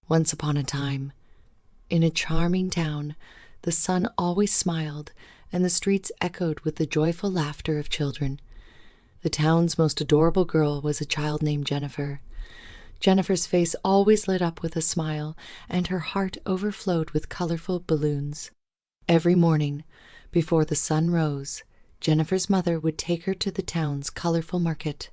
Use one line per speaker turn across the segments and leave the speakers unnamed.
Once upon a time, in a charming town, the sun always smiled and the streets echoed with the joyful laughter of children. The town's most adorable girl was a child named Jennifer. Jennifer's face always lit up with a smile, and her heart overflowed with colorful balloons. Every morning, before the sun rose, Jennifer's mother would take her to the town's colorful market.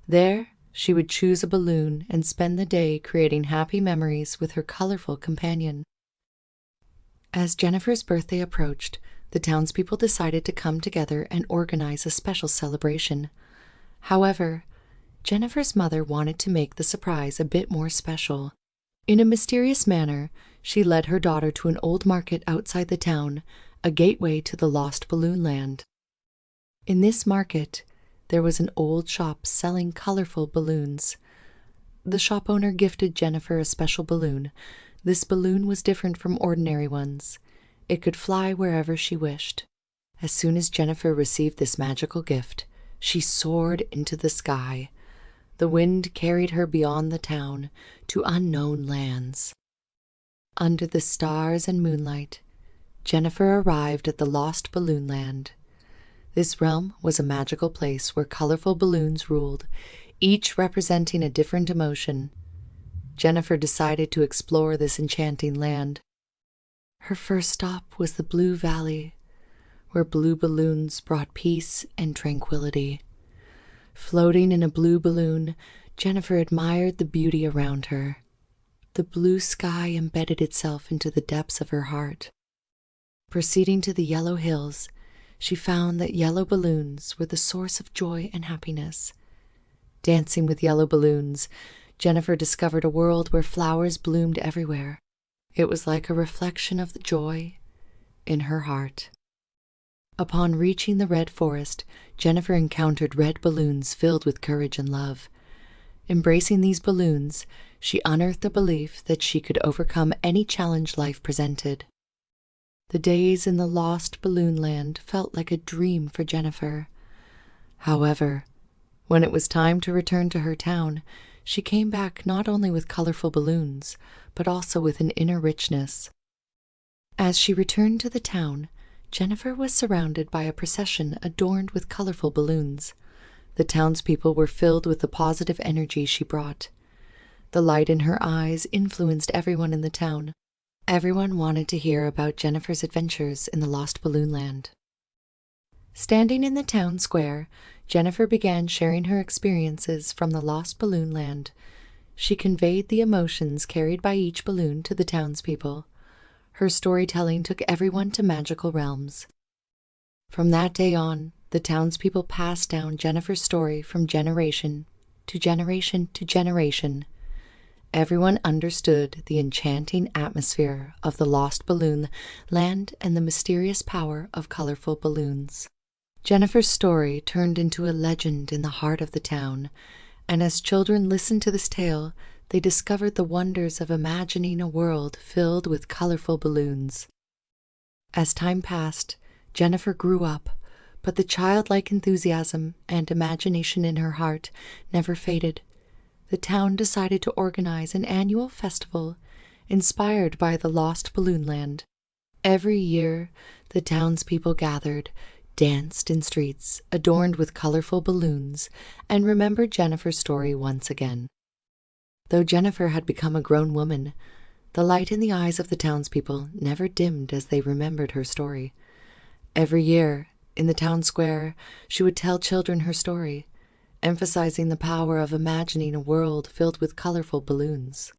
There, she would choose a balloon and spend the day creating happy memories with her colorful companion. As Jennifer's birthday approached, the townspeople decided to come together and organize a special celebration. However, Jennifer's mother wanted to make the surprise a bit more special. In a mysterious manner, she led her daughter to an old market outside the town, a gateway to the lost balloon land. In this market, there was an old shop selling colorful balloons. The shop owner gifted Jennifer a special balloon. This balloon was different from ordinary ones. It could fly wherever she wished. As soon as Jennifer received this magical gift, she soared into the sky. The wind carried her beyond the town to unknown lands. Under the stars and moonlight, Jennifer arrived at the lost balloon land. This realm was a magical place where colorful balloons ruled, each representing a different emotion. Jennifer decided to explore this enchanting land. Her first stop was the Blue Valley, where blue balloons brought peace and tranquility. Floating in a blue balloon, Jennifer admired the beauty around her. The blue sky embedded itself into the depths of her heart. Proceeding to the yellow hills, she found that yellow balloons were the source of joy and happiness. Dancing with yellow balloons, Jennifer discovered a world where flowers bloomed everywhere. It was like a reflection of the joy in her heart. Upon reaching the red forest, Jennifer encountered red balloons filled with courage and love. Embracing these balloons, she unearthed the belief that she could overcome any challenge life presented. The days in the lost balloon land felt like a dream for Jennifer. However, when it was time to return to her town, she came back not only with colorful balloons, but also with an inner richness. As she returned to the town, Jennifer was surrounded by a procession adorned with colorful balloons. The townspeople were filled with the positive energy she brought. The light in her eyes influenced everyone in the town. Everyone wanted to hear about Jennifer's adventures in the lost balloon land. Standing in the town square, Jennifer began sharing her experiences from the lost balloon land. She conveyed the emotions carried by each balloon to the townspeople. Her storytelling took everyone to magical realms. From that day on, the townspeople passed down Jennifer's story from generation to generation to generation. Everyone understood the enchanting atmosphere of the lost balloon land and the mysterious power of colorful balloons. Jennifer's story turned into a legend in the heart of the town, and as children listened to this tale, they discovered the wonders of imagining a world filled with colorful balloons. As time passed, Jennifer grew up, but the childlike enthusiasm and imagination in her heart never faded. The town decided to organize an annual festival inspired by the lost balloon land. Every year, the townspeople gathered, danced in streets adorned with colorful balloons, and remembered Jennifer's story once again. Though Jennifer had become a grown woman, the light in the eyes of the townspeople never dimmed as they remembered her story. Every year, in the town square, she would tell children her story, emphasizing the power of imagining a world filled with colorful balloons.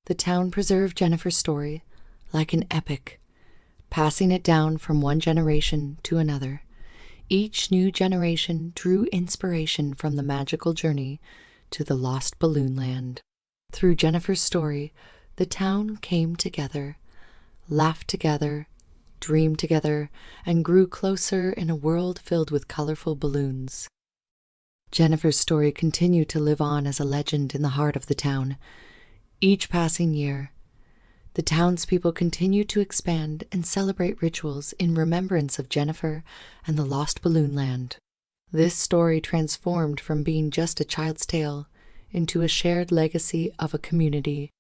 The town preserved Jennifer's story like an epic, passing it down from one generation to another. Each new generation drew inspiration from the magical journey to the lost balloon land. Through Jennifer's story, the town came together, laughed together, dreamed together, and grew closer in a world filled with colorful balloons. Jennifer's story continued to live on as a legend in the heart of the town. Each passing year, the townspeople continued to expand and celebrate rituals in remembrance of Jennifer and the lost balloon land. This story transformed from being just a child's tale into a shared legacy of a community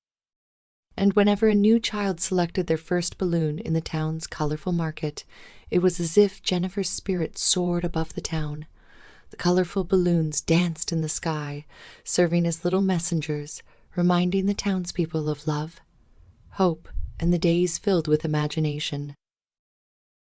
And whenever a new child selected their first balloon in the town's colorful market, it was as if Jennifer's spirit soared above the town. The colorful balloons danced in the sky, serving as little messengers, reminding the townspeople of love, hope, and the days filled with imagination.